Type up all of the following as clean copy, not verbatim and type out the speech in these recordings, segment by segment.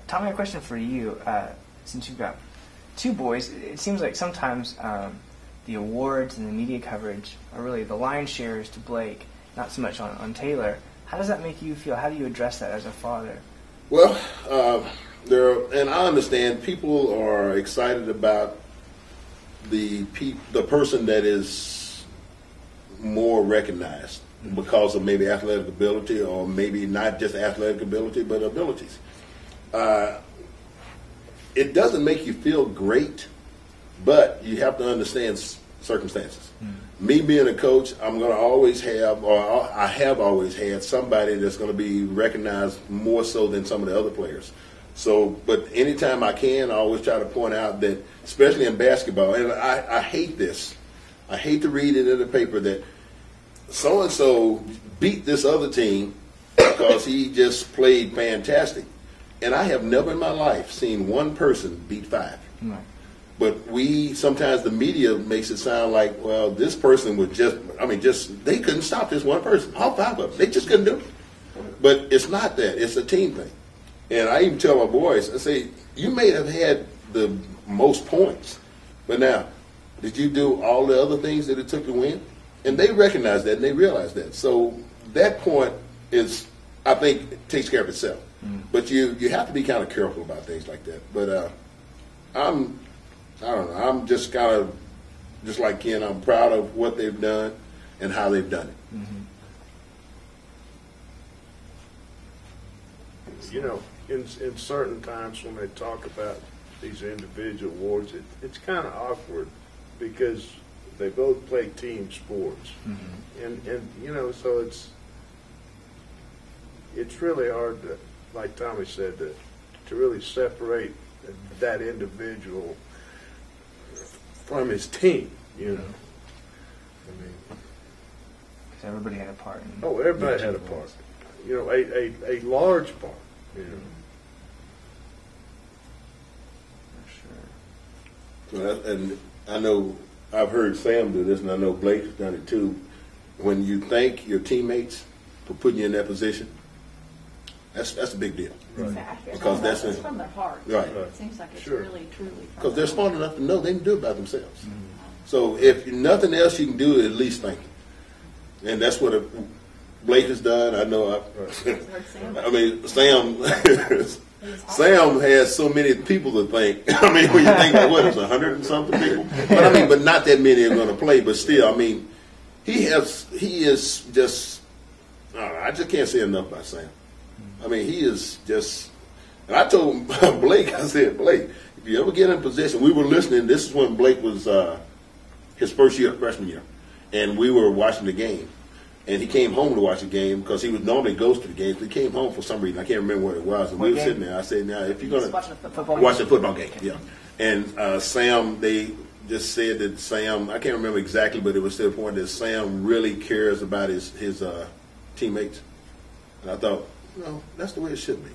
Tommy, a question for you. Since you've got two boys, it seems like sometimes the awards and the media coverage are really the lion's shares to Blake, not so much on Taylor. How does that make you feel? How do you address that as a father? Well, and I understand people are excited about the person that is more recognized because of maybe athletic ability, or maybe not just athletic ability, but abilities. It doesn't make you feel great, but you have to understand circumstances. Me being a coach, I'm going to always have, or I have always had, somebody that's going to be recognized more so than some of the other players. So, but anytime I can, I always try to point out that, especially in basketball, and I hate this. I hate to read it in the paper that so-and-so beat this other team because he just played fantastic. And I have never in my life seen one person beat five. Right. But sometimes the media makes it sound like, well, this person was they couldn't stop this one person. All five of them. They just couldn't do it. But it's not that. It's a team thing. And I even tell my boys, I say, you may have had the most points, but now, did you do all the other things that it took to win? And they recognize that and they realize that. So that point is, I think, it takes care of itself. But you have to be kind of careful about things like that. But I don't know. I'm just kind of, just like Ken, I'm proud of what they've done and how they've done it. Mm-hmm. You know, in certain times when they talk about these individual awards, it's kind of awkward because they both play team sports. Mm-hmm. And you know, so it's really hard to, like Tommy said, to really separate that individual from his team, you know. I mean, because everybody had a part. Everybody had a part. You know, a large part. You know. For sure. Well, and I know I've heard Sam do this, and I know Blake has done it too. When you thank your teammates for putting you in that position, that's a big deal. Right. Exactly. Because that's from their heart. Right. It seems like it's really, truly from because they're smart enough to know they can do it by themselves. Mm-hmm. So if nothing else you can do, at least thank you. And that's what Blake has done. I know. Sam has so many people to thank. I mean, when you think of what, it's 100 and something people. But not that many are going to play. But still, I mean, he is just. I just can't say enough about Sam. I mean, he is just. And I told Blake, I said, Blake, if you ever get in position, we were listening. This is when Blake was his first year, freshman year, and we were watching the game. And he came home to watch the game because he would normally goes to the games. But he came home for some reason. I can't remember what it was. And we were sitting there. I said, now, if you're going to watch the football game. Yeah. And Sam, they just said that Sam, I can't remember exactly, but it was to the point that Sam really cares about his teammates. And I thought, that's the way it should be.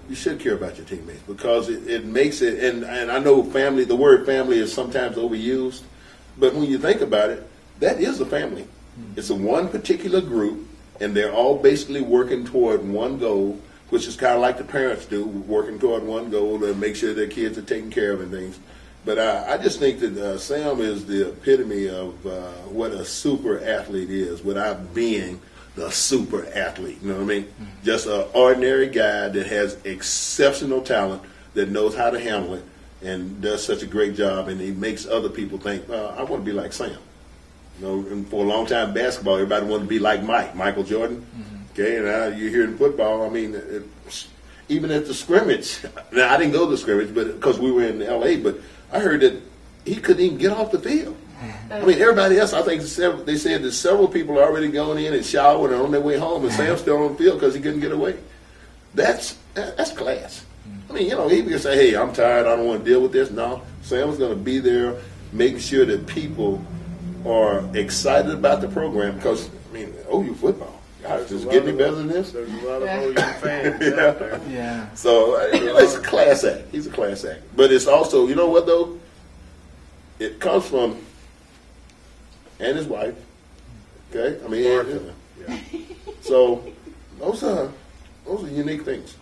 You should care about your teammates because it makes it, and I know family, the word family is sometimes overused, but when you think about it, that is a family. It's a one particular group, and they're all basically working toward one goal, which is kind of like the parents do, working toward one goal to make sure their kids are taken care of and things. But I just think that Sam is the epitome of what a super athlete is without being the super athlete. You know what I mean? Mm-hmm. Just an ordinary guy that has exceptional talent, that knows how to handle it, and does such a great job, and he makes other people think, I want to be like Sam. You know, and for a long time, basketball, everybody wanted to be like Michael Jordan. Mm-hmm. Okay, and now you hear in football, I mean, even at the scrimmage. Now, I didn't go to the scrimmage, but because we were in L.A., but I heard that he couldn't even get off the field. I mean, everybody else, I think they said that several people are already going in and showered and on their way home, and Sam's still on the field because he couldn't get away. That's class. I mean, he can say, hey, I'm tired, I don't want to deal with this. No, Sam's going to be there making sure that people are excited about the program because, I mean, OU football, gosh, does it get any better than this? There's a lot of OU fans out there. Yeah. So, it's a class act. He's a class act. But it's also, you know what, though? It comes from, and his wife, okay? I mean, yeah. So, those are unique things.